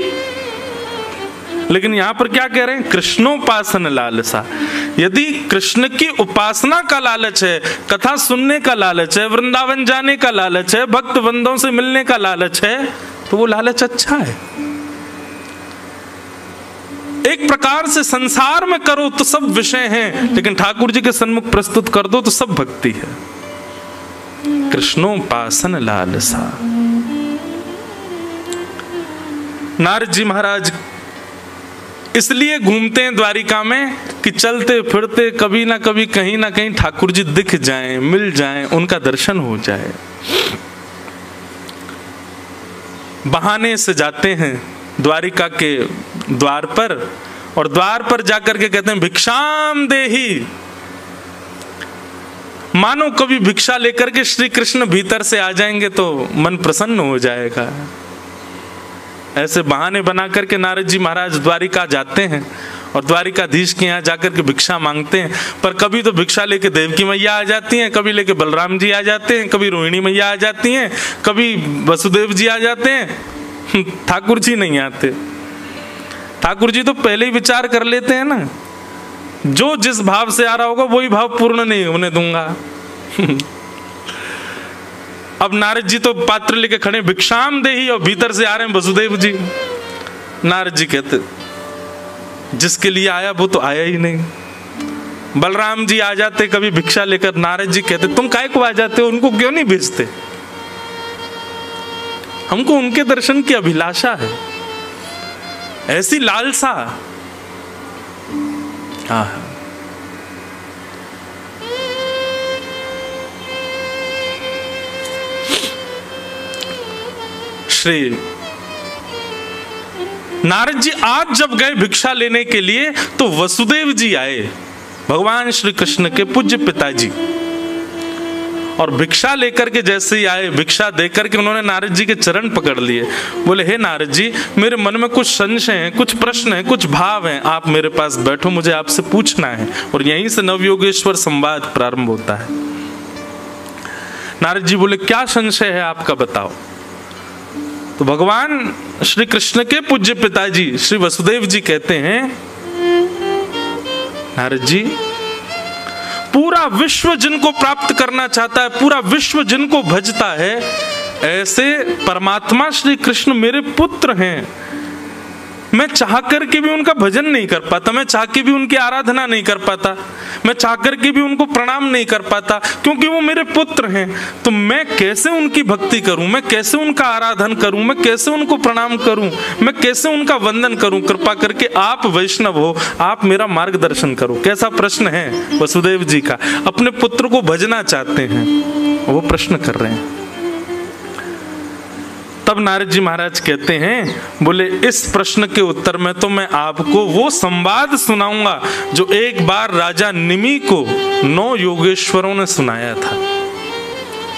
लेकिन यहां पर क्या कह रहे हैं? कृष्णोपासन लालसा। यदि कृष्ण की उपासना का लालच है, कथा सुनने का लालच है, वृंदावन जाने का लालच है, भक्त बंदों से मिलने का लालच है, तो वो लालच अच्छा है। एक प्रकार से संसार में करो तो सब विषय हैं, लेकिन ठाकुर जी के सन्मुख प्रस्तुत कर दो तो सब भक्ति है। कृष्णोपासन लालसा। नारद जी महाराज इसलिए घूमते हैं द्वारिका में कि चलते फिरते कभी ना कभी कहीं ना कहीं ठाकुर जी दिख जाएं, मिल जाएं, उनका दर्शन हो जाए। बहाने से जाते हैं द्वारिका के द्वार पर, और द्वार पर जाकर के कहते हैं भिक्षाम देहि। मानो कभी भिक्षा लेकर के श्री कृष्ण भीतर से आ जाएंगे तो मन प्रसन्न हो जाएगा। ऐसे बहाने बना करके नारद जी महाराज द्वारिका जाते हैं और द्वारिकाधीश के यहाँ जाकर के भिक्षा मांगते हैं। पर कभी तो भिक्षा लेके देवकी मैया आ जाती हैं, कभी लेके बलराम जी आ जाते हैं, कभी रोहिणी मैया आ जाती हैं, कभी वसुदेव जी आ जाते हैं, ठाकुर जी नहीं आते। ठाकुर जी तो पहले ही विचार कर लेते हैं ना, जो जिस भाव से आ रहा होगा वही भाव पूर्ण नहीं होने दूंगा। अब नारद जी तो पात्र लेके खड़े भिक्षाम देहि, और भीतर से आ रहे हैं वसुदेव जी। नारद जी कहते जिसके लिए आया वो तो आया ही नहीं। बलराम जी आ जाते कभी भिक्षा लेकर, नारद जी कहते तुम काहे को आ जाते हो, उनको क्यों नहीं भेजते, हमको उनके दर्शन की अभिलाषा है, ऐसी लालसा। हाँ, श्री नारद जी आज जब गए भिक्षा लेने के लिए तो वसुदेव जी आए, भगवान श्री कृष्ण के पूज्य पिताजी, और भिक्षा लेकर के जैसे ही आए, भिक्षा देकर के उन्होंने नारद जी के चरण पकड़ लिए। बोले हे नारद जी, मेरे मन में कुछ संशय हैं, कुछ प्रश्न हैं, कुछ भाव हैं, आप मेरे पास बैठो, मुझे आपसे पूछना है। और यहीं से नवयोगेश्वर संवाद प्रारंभ होता है। नारद जी बोले क्या संशय है आपका, बताओ। तो भगवान श्री कृष्ण के पूज्य पिताजी श्री वसुदेव जी कहते हैं नारद जी, पूरा विश्व जिनको प्राप्त करना चाहता है, पूरा विश्व जिनको भजता है, ऐसे परमात्मा श्री कृष्ण मेरे पुत्र हैं। मैं चाह करके भी उनका भजन नहीं कर पाता, मैं चाह के भी उनकी आराधना नहीं कर पाता, मैं चाह करके भी उनको प्रणाम नहीं कर पाता, क्योंकि वो मेरे पुत्र हैं। तो मैं कैसे उनकी भक्ति करूं, मैं कैसे उनका आराधन करूं, मैं कैसे उनको प्रणाम करूं, मैं कैसे उनका वंदन करूं। कृपा करके आप वैष्णव हो, आप मेरा मार्गदर्शन करो। कैसा प्रश्न है वसुदेव जी का, अपने पुत्र को भजना चाहते हैं, वो प्रश्न कर रहे हैं। तब नारद जी महाराज कहते हैं, बोले इस प्रश्न के उत्तर में तो मैं आपको वो संवाद सुनाऊंगा जो एक बार राजा निमि को 9 योगेश्वरों ने सुनाया था।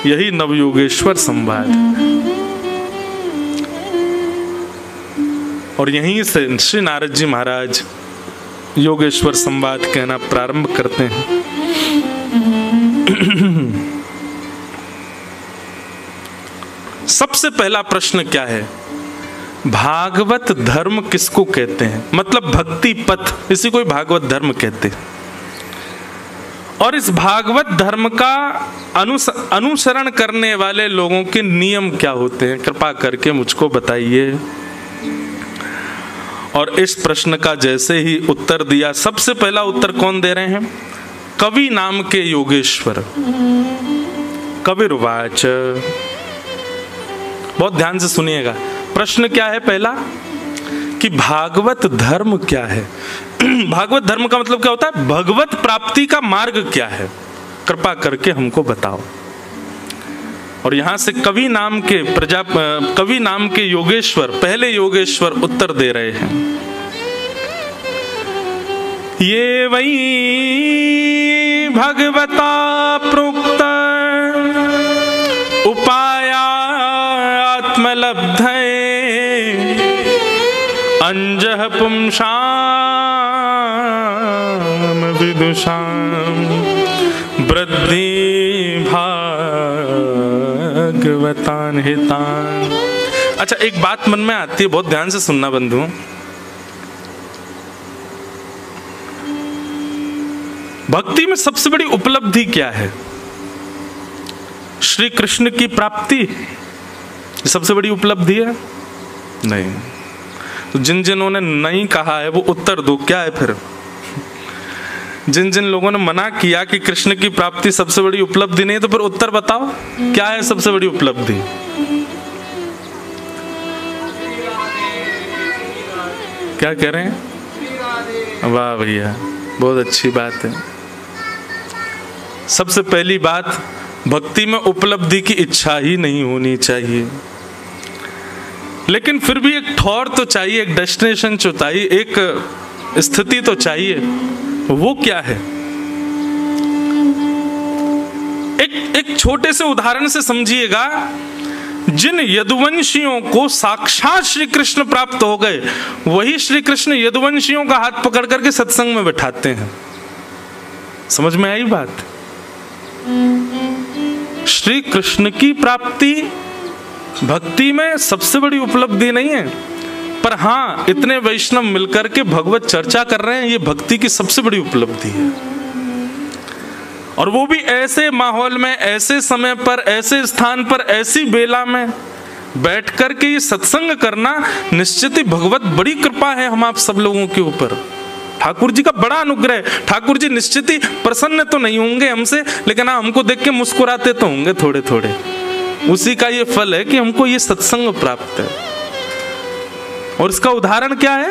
यही नवयोगेश्वर संवाद। और यहीं से श्री नारद जी महाराज योगेश्वर संवाद कहना प्रारंभ करते हैं। सबसे पहला प्रश्न क्या है, भागवत धर्म किसको कहते हैं, मतलब भक्ति पथ, इसी को भागवत धर्म कहते हैं। और इस भागवत धर्म का अनुसरण करने वाले लोगों के नियम क्या होते हैं, कृपा करके मुझको बताइए। और इस प्रश्न का जैसे ही उत्तर दिया, सबसे पहला उत्तर कौन दे रहे हैं, कवि नाम के योगेश्वर। कविर्वाच, बहुत ध्यान से सुनिएगा। प्रश्न क्या है पहला, कि भागवत धर्म क्या है। भागवत धर्म का मतलब क्या होता है, भगवत प्राप्ति का मार्ग क्या है, कृपा करके हमको बताओ। और यहां से कवि नाम के योगेश्वर, पहले योगेश्वर उत्तर दे रहे हैं। ये वही भगवता प्रोक्त उपाया आत्मलब्धये अंजः पुंसाम विदुषाम वृद्धि भागवतान हितान। अच्छा, एक बात मन में आती है, बहुत ध्यान से सुनना बंधुओं। भक्ति में सबसे बड़ी उपलब्धि क्या है, श्री कृष्ण की प्राप्ति सबसे बड़ी उपलब्धि है? नहीं। तो जिन जिन्होंने नहीं कहा है वो उत्तर दो, क्या है फिर? जिन जिन लोगों ने मना किया कि कृष्ण की प्राप्ति सबसे बड़ी उपलब्धि नहीं है, तो फिर उत्तर बताओ क्या है सबसे बड़ी उपलब्धि? क्या कह रहे हैं? वाह भैया, बहुत अच्छी बात है। सबसे पहली बात, भक्ति में उपलब्धि की इच्छा ही नहीं होनी चाहिए, लेकिन फिर भी एक ठौर तो चाहिए, एक डेस्टिनेशन तो चाहिए, एक स्थिति तो चाहिए। वो क्या है? एक छोटे से उदाहरण से समझिएगा। जिन यदुवंशियों को साक्षात श्री कृष्ण प्राप्त हो गए, वही श्री कृष्ण यदुवंशियों का हाथ पकड़ करके सत्संग में बैठाते हैं। समझ में आई बात? श्री कृष्ण की प्राप्ति भक्ति में सबसे बड़ी उपलब्धि नहीं है, पर हाँ, इतने वैष्णव मिलकर के भगवत चर्चा कर रहे हैं, ये भक्ति की सबसे बड़ी उपलब्धि है। और वो भी ऐसे माहौल में, ऐसे समय पर, ऐसे स्थान पर, ऐसी बेला में बैठ करके ये सत्संग करना निश्चित ही भगवत बड़ी कृपा है हम आप सब लोगों के ऊपर। ठाकुर जी का बड़ा अनुग्रह है। ठाकुर जी निश्चित ही प्रसन्न तो नहीं होंगे हमसे, लेकिन हाँ, हमको देख के मुस्कुराते तो होंगे थोड़े थोड़े। उसी का ये फल है कि हमको ये सत्संग प्राप्त है। और इसका उदाहरण क्या है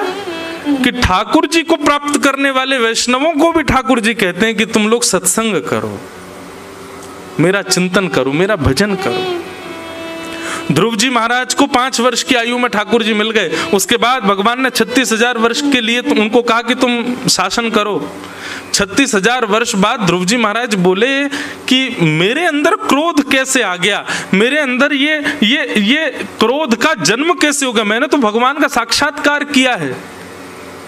कि ठाकुर जी को प्राप्त करने वाले वैष्णवों को भी ठाकुर जी कहते हैं कि तुम लोग सत्संग करो, मेरा चिंतन करो, मेरा भजन करो। ध्रुव जी महाराज को 5 वर्ष की आयु में ठाकुर जी मिल गए। उसके बाद भगवान ने 36,000 वर्ष के लिए उनको कहा कि तुम शासन करो। 36,000 वर्ष बाद ध्रुव जी महाराज बोले कि मेरे अंदर क्रोध कैसे आ गया, मेरे अंदर ये क्रोध का जन्म कैसे हो गया? मैंने तो भगवान का साक्षात्कार किया है।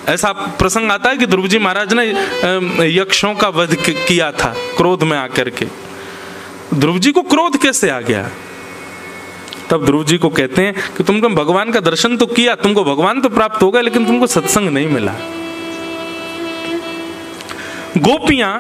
ऐसा प्रसंग आता है कि ध्रुव जी महाराज ने यक्षों का वध किया था क्रोध में आकर के। ध्रुव जी को क्रोध कैसे आ गया? तब ध्रुव जी को कहते हैं कि तुमको भगवान का दर्शन तो किया, तुमको भगवान तो प्राप्त हो गया, लेकिन तुमको सत्संग नहीं मिला। गोपियां,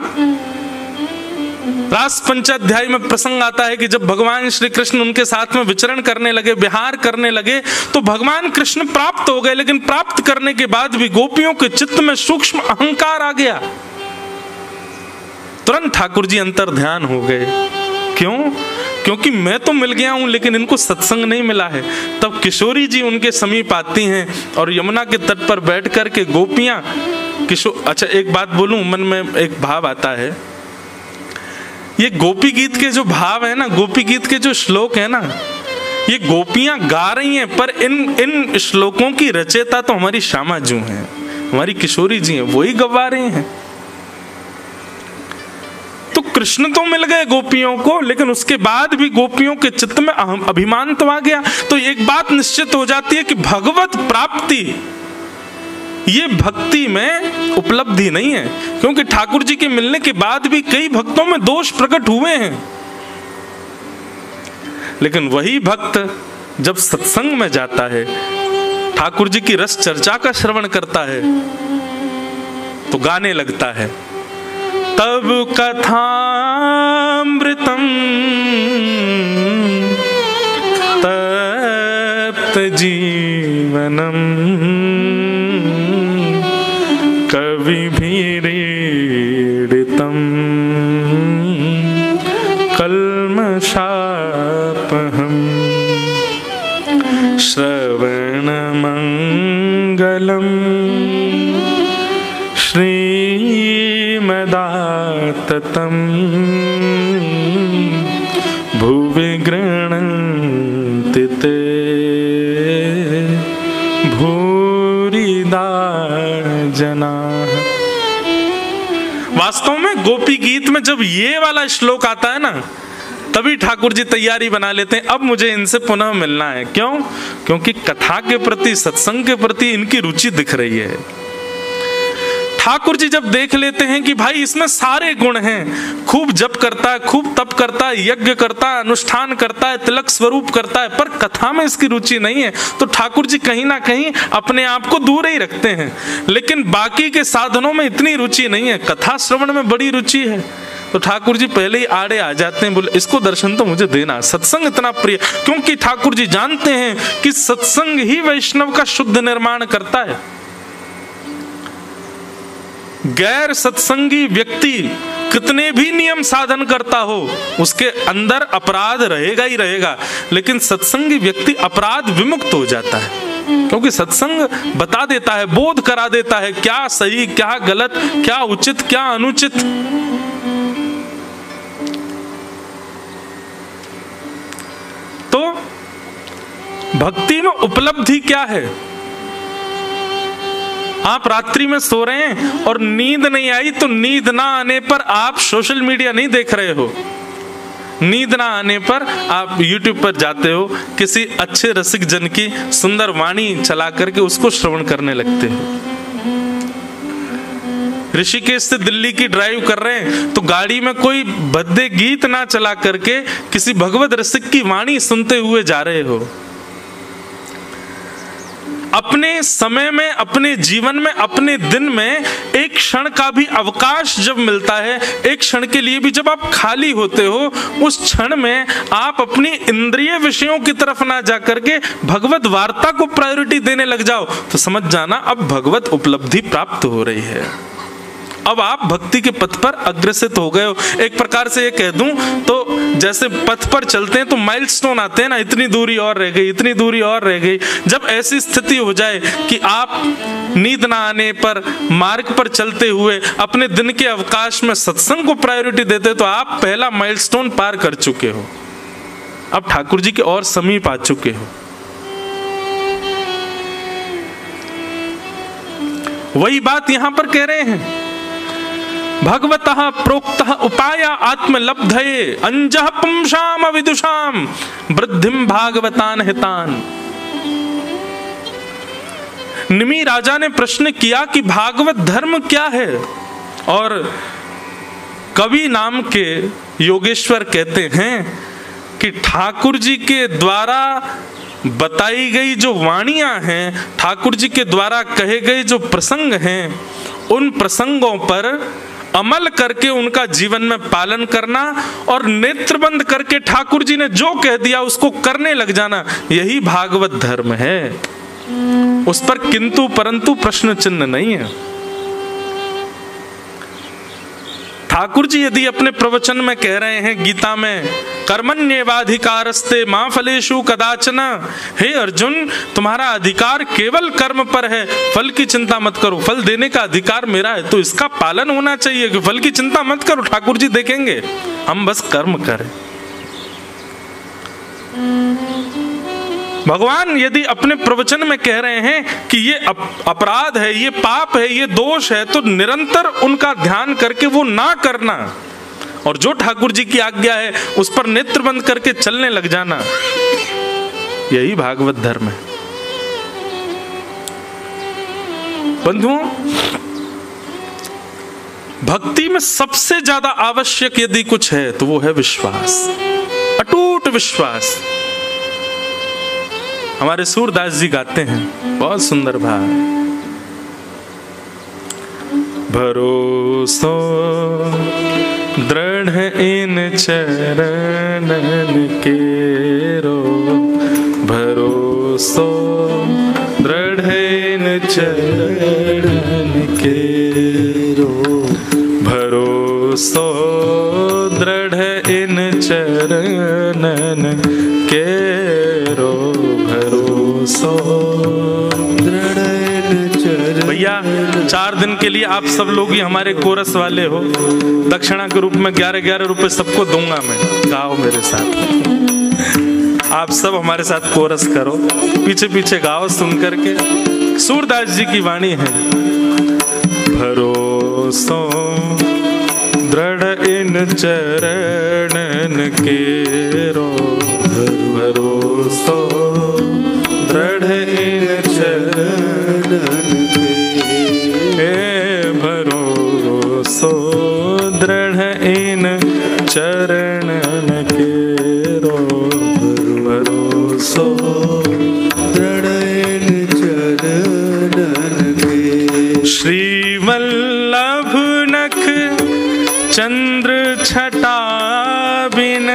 रास पंचाध्याय में प्रसंग आता है कि जब भगवान श्री कृष्ण उनके साथ में विचरण करने लगे, विहार करने लगे, तो भगवान कृष्ण प्राप्त हो गए, लेकिन प्राप्त करने के बाद भी गोपियों के चित्त में सूक्ष्म अहंकार आ गया। तुरंत ठाकुर जी अंतर ध्यान हो गए। क्यों? क्योंकि मैं तो मिल गया हूं, लेकिन इनको सत्संग नहीं मिला है। तब किशोरी जी उनके समीप आती हैं और यमुना के तट पर बैठ करके गोपियां अच्छा, एक बात बोलूं, मन में एक भाव आता है। ये गोपी गीत के जो भाव है ना, गोपी गीत के जो श्लोक है ना, ये गोपियां गा रही हैं, पर इन श्लोकों की रचयिता तो हमारी श्यामा जी हैं, हमारी किशोरी जी हैं, वही गवा रहे हैं। तो कृष्ण तो मिल गए गोपियों को, लेकिन उसके बाद भी गोपियों के चित्त में अभिमान तो आ गया। तो एक बात निश्चित हो जाती है कि भगवत प्राप्ति ये भक्ति में उपलब्धि नहीं है, क्योंकि ठाकुर जी के मिलने के बाद भी कई भक्तों में दोष प्रकट हुए हैं। लेकिन वही भक्त जब सत्संग में जाता है, ठाकुर जी की रस चर्चा का श्रवण करता है, तो गाने लगता है, तब कथामृतम तप्त जीवनम कविभिरीडितम कल्मषापहम श्रवणमंगलम श्रीमदाततं भुवि गृह्णन्ति ते भूरिदा जनाः। वास्तव में गोपी गीत में जब ये वाला श्लोक आता है ना, तभी ठाकुर जी तैयारी बना लेते हैं, अब मुझे इनसे पुनः मिलना है। क्यों? क्योंकि कथा के प्रति, सत्संग के प्रति इनकी रुचि दिख रही है। ठाकुर जी जब देख लेते हैं कि भाई इसमें सारे गुण हैं, खूब जप करता है, खूब तप करता है, यज्ञ करता है, अनुष्ठान करता है, तिलक स्वरूप करता है, पर कथा में इसकी रुचि नहीं है, तो ठाकुर जी कहीं ना कहीं अपने आप को दूर ही रखते हैं। लेकिन बाकी के साधनों में इतनी रुचि नहीं है, कथा श्रवण में बड़ी रुचि है। तो ठाकुर जी पहले ही आड़े आ जाते हैं, बोले इसको दर्शन तो मुझे देना, सत्संग इतना प्रिय। क्योंकि ठाकुर जी जानते हैं कि सत्संग ही वैष्णव का शुद्ध निर्माण करता है। गैर सत्संगी व्यक्ति कितने भी नियम साधन करता हो, उसके अंदर अपराध रहेगा ही रहेगा, लेकिन सत्संगी व्यक्ति अपराध विमुक्त हो जाता है। क्योंकि सत्संग बता देता है, बोध करा देता है क्या सही क्या गलत, क्या उचित क्या अनुचित। तो भक्ति में उपलब्धि क्या है? आप रात्रि में सो रहे हैं और नींद नहीं आई, तो नींद ना आने पर आप सोशल मीडिया नहीं देख रहे हो, नींद ना आने पर आप YouTube पर जाते हो, किसी अच्छे रसिक जन की सुंदर वाणी चला करके उसको श्रवण करने लगते हो। ऋषिकेश से दिल्ली की ड्राइव कर रहे हैं तो गाड़ी में कोई भद्दे गीत ना चला करके किसी भगवत रसिक की वाणी सुनते हुए जा रहे हो। अपने समय में, अपने जीवन में, अपने दिन में एक क्षण का भी अवकाश जब मिलता है, एक क्षण के लिए भी जब आप खाली होते हो, उस क्षण में आप अपनी इंद्रिय विषयों की तरफ ना जाकर के भगवत वार्ता को प्रायोरिटी देने लग जाओ, तो समझ जाना अब भगवत उपलब्धि प्राप्त हो रही है। अब आप भक्ति के पथ पर अग्रसित हो गए हो। एक प्रकार से ये कह दूं तो जैसे पथ पर चलते हैं तो माइलस्टोन आते हैं ना, इतनी दूरी और रह गई, इतनी दूरी और रह गई। जब ऐसी स्थिति हो जाए कि आप नींद ना आने पर, मार्ग पर चलते हुए अपने दिन के अवकाश में सत्संग को प्रायोरिटी देते, तो आप पहला माइलस्टोन पार कर चुके हो, अब ठाकुर जी के और समीप आ चुके हो। वही बात यहां पर कह रहे हैं, भगवतः प्रोक्तः उपाय आत्मलब्धये अंजः पुंसाम विदुषाम वृद्धिम भागवतान हितान। निमि राजा ने प्रश्न किया कि भागवत धर्म क्या है, और कवि नाम के योगेश्वर कहते हैं कि ठाकुर जी के द्वारा बताई गई जो वाणियां हैं, ठाकुर जी के द्वारा कहे गए जो प्रसंग हैं, उन प्रसंगों पर अमल करके उनका जीवन में पालन करना और नेत्र बंद करके ठाकुर जी ने जो कह दिया उसको करने लग जाना, यही भागवत धर्म है। उस पर किंतु परंतु प्रश्न चिन्ह नहीं है। ठाकुर जी यदि अपने प्रवचन में कह रहे हैं गीता में, कर्मण्येवाधिकारस्ते मा फलेषु कदाचन, हे अर्जुन तुम्हारा अधिकार केवल कर्म पर है, फल की चिंता मत करो, फल देने का अधिकार मेरा है, तो इसका पालन होना चाहिए कि फल की चिंता मत करो, ठाकुर जी देखेंगे, हम बस कर्म करें। भगवान यदि अपने प्रवचन में कह रहे हैं कि ये अपराध है, ये पाप है, ये दोष है, तो निरंतर उनका ध्यान करके वो ना करना, और जो ठाकुर जी की आज्ञा है उस पर नेत्र बंद करके चलने लग जाना, यही भागवत धर्म है। बंधुओं, भक्ति में सबसे ज्यादा आवश्यक यदि कुछ है तो वो है विश्वास, अटूट विश्वास। हमारे सूरदास जी गाते हैं बहुत सुंदर भाव, भरोसो दृढ़ इन चरणन केरो, भरोसो दृढ़ इन चरणन केरो, भरोसो दृढ़ इन चरणन केरो, भरोसो दृढ़ इन चरणन। भैया 4 दिन के लिए आप सब लोग ही हमारे कोरस वाले हो, दक्षिणा के रूप में 11-11 रुपए सबको दूंगा मैं, गाओ मेरे साथ, आप सब हमारे साथ कोरस करो, पीछे पीछे गाओ सुन करके। सूरदास जी की वाणी है, भरोसो दृढ़ इन चरणन केरो, भरोसो दृढ़ इन चरणन के, भरोसो दृढ़ इन चरणन केरो, भरोसो दृढ़ इन चरणन के। श्री वल्लभ नख चंद्र छटा बिन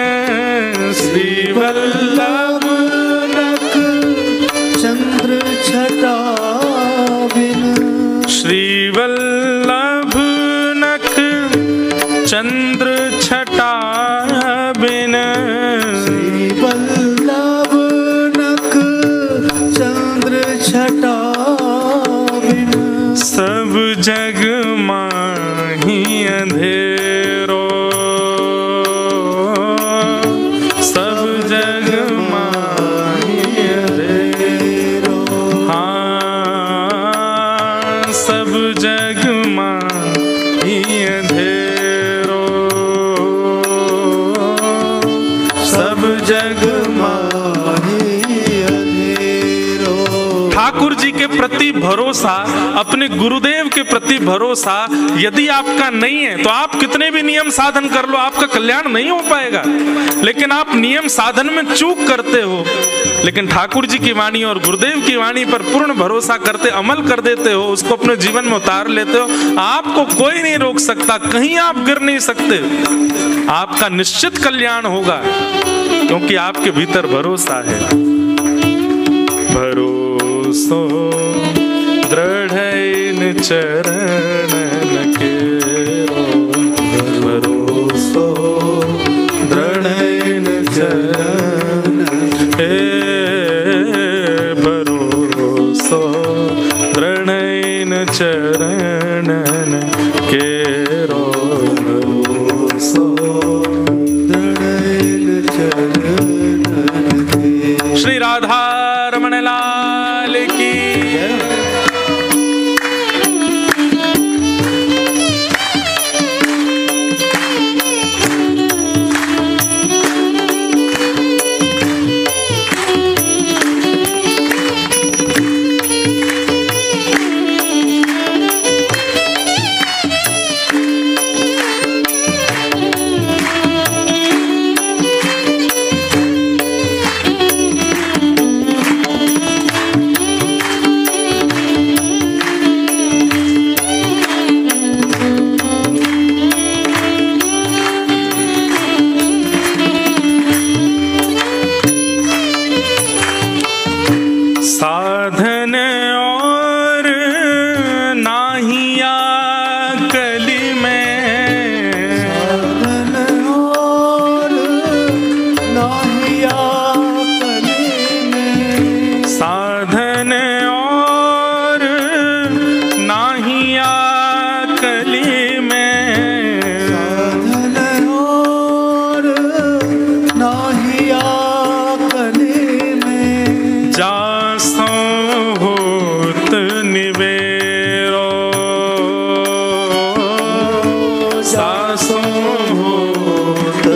श्रीवल्लभ नख चंद्र छटा बिन श्रीवल्लभ नख चंद्र छटा बिन श्रीवल्लभ नख चंद्र छटा बिन सब जग माही अंधेरो सब जग माही अंधेरो हाँ सब जग माही अंधेरो सब जग ठाकुर जी के प्रति भरोसा, अपने गुरुदेव के प्रति भरोसा यदि आपका नहीं है तो आप कितने भी नियम साधन कर लो, आपका कल्याण नहीं हो पाएगा। लेकिन आप नियम साधन में चूक करते हो, लेकिन ठाकुर जी की वाणी और गुरुदेव की वाणी पर पूर्ण भरोसा करते अमल कर देते हो, उसको अपने जीवन में उतार लेते हो, आपको कोई नहीं रोक सकता, कहीं आप गिर नहीं सकते। आपका निश्चित कल्याण होगा क्योंकि आपके भीतर भरोसा है। भरोसो दृढ़ चरणन केरो भरोसो दृढ़ चरण भरोसो दृढ़ चरणन केरो भरोसो दृढ़ चरणन केरो। श्री राधा रमण लाल की। साधन और नाहिया कली में साधन और नाहिया कली में साधन और नाहिया कली में साधन और नाहिया कली में जासो होत निवेरो जासो होत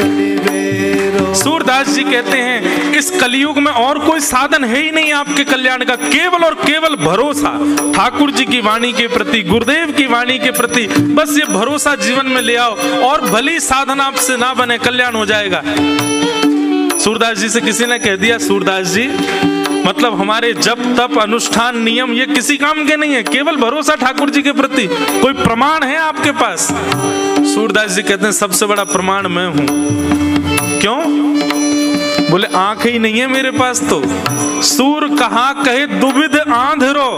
निवेरो। सूरदास जी कहते हैं इस कलयुग में और कोई साधन है ही नहीं आपके कल्याण का, केवल और केवल भरोसा ठाकुर जी की वाणी के प्रति, गुरुदेव की वाणी के प्रति। बस ये भरोसा जीवन में ले आओ और भली साधन आपसे ना बने, कल्याण हो जाएगा। सूरदास जी से किसी ने कह दिया, सूरदास जी मतलब हमारे जप तप अनुष्ठान नियम ये किसी काम के नहीं है, केवल भरोसा ठाकुर जी के प्रति, कोई प्रमाण है आपके पास? सूरदास जी कहते हैं सबसे बड़ा प्रमाण मैं हूं। क्यों? बोले आंख ही नहीं है मेरे पास तो सूर कहा कहे दुविध आंधरो,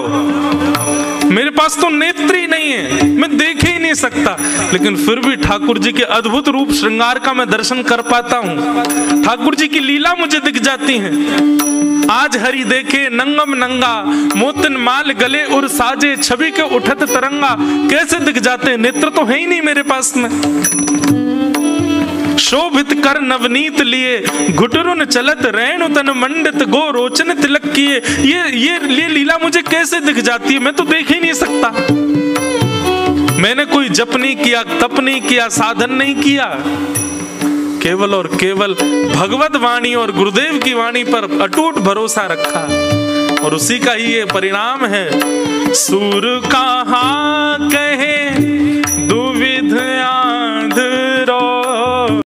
मेरे पास तो नेत्र ही नहीं है, मैं देख ही नहीं सकता, लेकिन फिर भी ठाकुर जी के अद्भुत रूप श्रृंगार का मैं दर्शन कर पाता हूँ। ठाकुर जी की लीला मुझे दिख जाती है। आज हरि देखे नंगम नंगा, मोतिन माल गले और साजे, छवि के उठत तरंगा, कैसे दिख जाते हैं? नेत्र तो है ही नहीं मेरे पास में। शोभित कर नवनीत लिए, घुटरुन चलत रैणु तन मंडित, गो रोचन तिलक किए, ये लीला मुझे कैसे दिख जाती है? मैं तो देख ही नहीं सकता। मैंने कोई जप नहीं किया, तप नहीं किया, साधन नहीं किया, केवल और केवल भगवत वाणी और गुरुदेव की वाणी पर अटूट भरोसा रखा, और उसी का ही ये परिणाम है। सूर कहा कहे